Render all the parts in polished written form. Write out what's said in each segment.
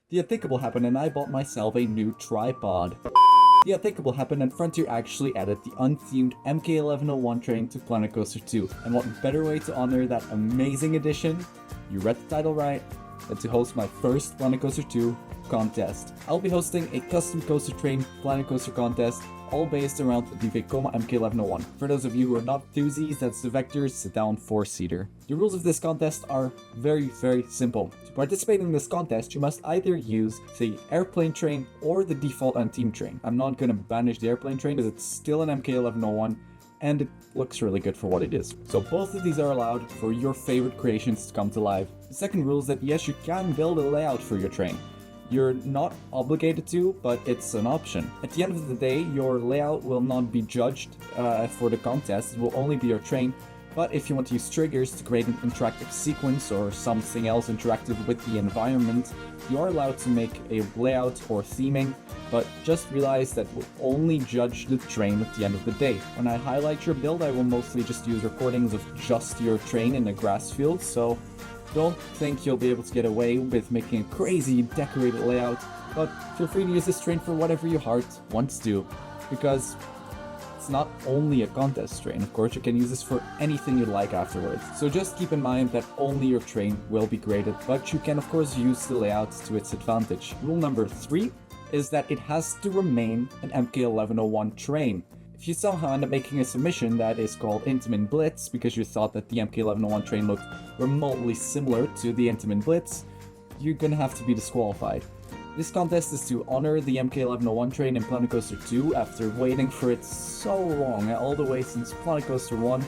The unthinkable happened and I bought myself a new tripod. The unthinkable happened and Frontier actually added the unthemed MK1101 train to Planet Coaster 2. And what better way to honor that amazing addition, you read the title right, than to host my first Planet Coaster 2 contest. I'll be hosting a custom coaster train Planet Coaster contest, all based around the Vekoma MK1101. For those of you who are not enthusiasts, that's the Vector sit-down 4-seater. The rules of this contest are very simple. To participate in this contest, you must either use the airplane train or the default unthemed train. I'm not going to banish the airplane train because it's still an MK1101 and it looks really good for what it is. So both of these are allowed for your favorite creations to come to life. The second rule is that yes, you can build a layout for your train. You're not obligated to, but it's an option. At the end of the day, your layout will not be judged for the contest. It will only be your train. But if you want to use triggers to create an interactive sequence or something else interactive with the environment, you are allowed to make a layout or theming, but just realize that we'll only judge the train at the end of the day. When I highlight your build, I will mostly just use recordings of just your train in a grass field, so don't think you'll be able to get away with making a crazy decorated layout, but feel free to use this train for whatever your heart wants to, because it's not only a contest train. Of course, you can use this for anything you like afterwards. So just keep in mind that only your train will be graded, but you can of course use the layout to its advantage. Rule number 3 is that it has to remain an MK1101 train. If you somehow end up making a submission that is called Intamin Blitz because you thought that the MK1101 train looked remotely similar to the Intamin Blitz, you're gonna have to be disqualified. This contest is to honor the MK1101 train in Planet Coaster 2 after waiting for it so long, all the way since Planet Coaster 1.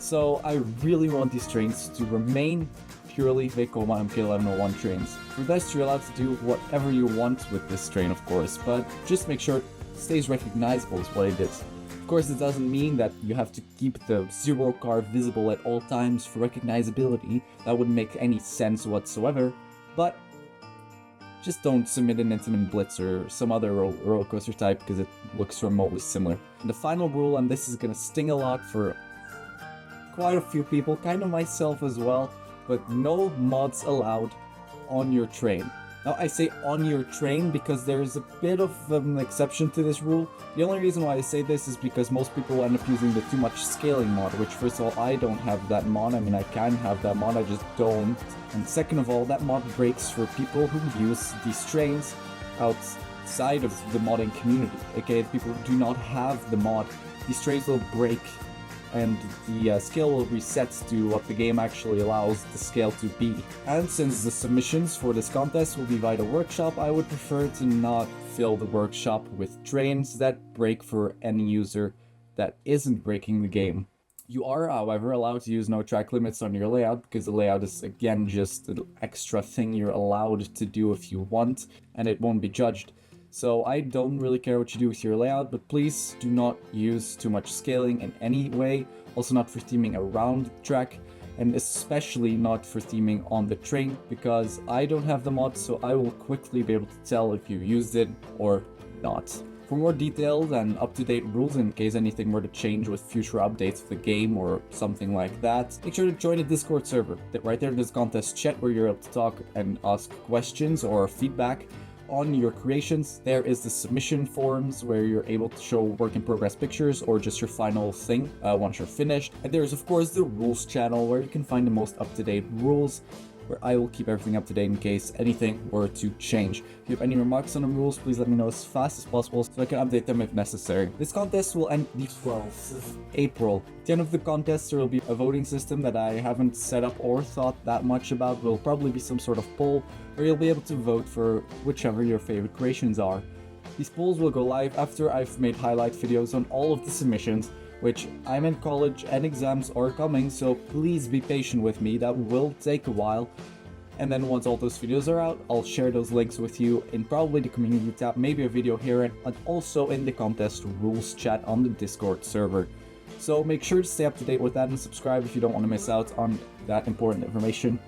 So I really want these trains to remain purely Vekoma MK1101 trains. For this, you're allowed to do whatever you want with this train, of course, but just make sure it stays recognizable is what it is. Of course, it doesn't mean that you have to keep the zero car visible at all times for recognizability. That wouldn't make any sense whatsoever, but just don't submit an Intamin Blitz or some other roller coaster type because it looks remotely similar. And the final rule, and this is gonna sting a lot for quite a few people, kind of myself as well, but no mods allowed on your train. Now I say on your train because there is a bit of an exception to this rule. The only reason why I say this is because most people end up using the too much scaling mod, which first of all, I don't have that mod. I mean, I can have that mod, I just don't. And second of all, that mod breaks for people who use these trains outside of the modding community. Okay, people who do not have the mod, these trains will break and the scale will reset to what the game actually allows the scale to be. And since the submissions for this contest will be via the workshop, I would prefer to not fill the workshop with trains that break for any user that isn't breaking the game. You are, however, allowed to use no track limits on your layout, because the layout is, again, just an extra thing you're allowed to do if you want, and it won't be judged. So I don't really care what you do with your layout, but please do not use too much scaling in any way, also not for theming around the track, and especially not for theming on the train, because I don't have the mod, so I will quickly be able to tell if you used it or not. For more detailed and up-to-date rules in case anything were to change with future updates of the game or something like that, make sure to join the Discord server. Right there, there's contest chat where you're able to talk and ask questions or feedback on your creations. There is the submission forums where you're able to show work-in-progress pictures or just your final thing once you're finished. And there's of course the rules channel where you can find the most up-to-date rules, where I will keep everything up to date in case anything were to change. If you have any remarks on the rules, please let me know as fast as possible so I can update them if necessary. This contest will end the 12th of April. At the end of the contest, there will be a voting system that I haven't set up or thought that much about. Will probably be some sort of poll where you'll be able to vote for whichever your favorite creations are. These polls will go live after I've made highlight videos on all of the submissions, which I'm in college and exams are coming, so please be patient with me. That will take a while. And then once all those videos are out, I'll share those links with you in probably the community tab, maybe a video here, and also in the contest rules chat on the Discord server. So make sure to stay up to date with that and subscribe if you don't want to miss out on that important information.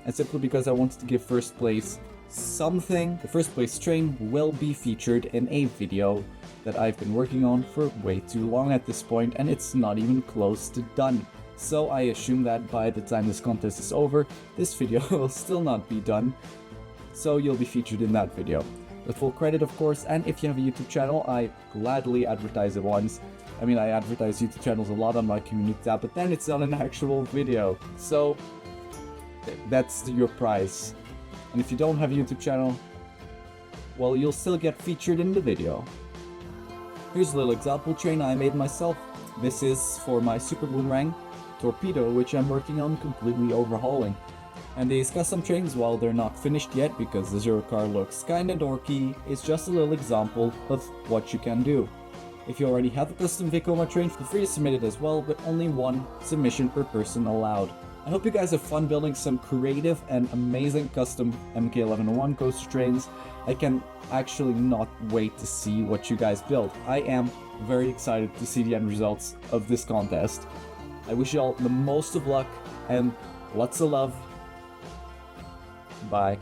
And simply because I wanted to give first place something, the first place train will be featured in a video that I've been working on for way too long at this point, and it's not even close to done. So I assume that by the time this contest is over, this video will still not be done. so you'll be featured in that video. With full credit, of course, and if you have a YouTube channel, I gladly advertise it once. I mean, I advertise YouTube channels a lot on my community tab, but then it's not an actual video, so that's your price. And if you don't have a YouTube channel, well, you'll still get featured in the video. Here's a little example train I made myself. This is for my Super Boomerang Torpedo, which I'm working on completely overhauling. And these custom trains, while they're not finished yet because the Zero car looks kinda dorky, is just a little example of what you can do. If you already have a custom Vekoma train, feel free to submit it as well, but only one submission per person allowed. I hope you guys have fun building some creative and amazing custom MK1101 coaster trains. I can actually not wait to see what you guys build. I am very excited to see the end results of this contest. I wish you all the most of luck and lots of love. Bye.